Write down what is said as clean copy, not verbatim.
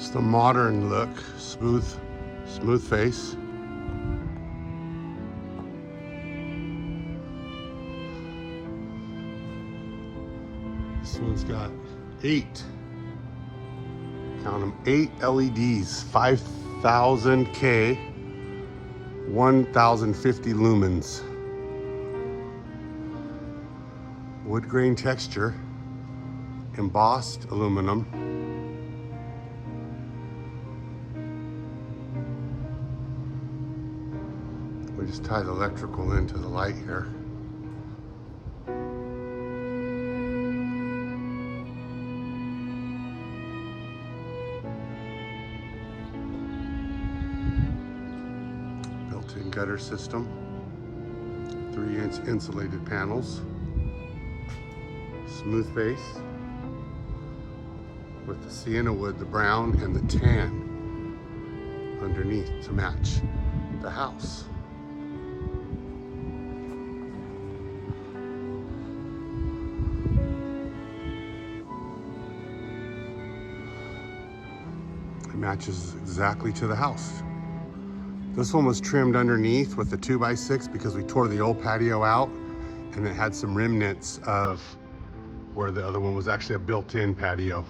It's the modern look, smooth face. This one's got 8, count them, 8 LEDs, 5000 K, 1050 lumens. Wood grain texture, embossed aluminum. We just tie the electrical into the light here. Built-in gutter system, 3-inch insulated panels, smooth face with the sienna wood, the brown, and the tan underneath to match the house. It matches exactly to the house. This one was trimmed underneath with the 2x6 because we tore the old patio out and it had some remnants of where the other one was actually a built-in patio.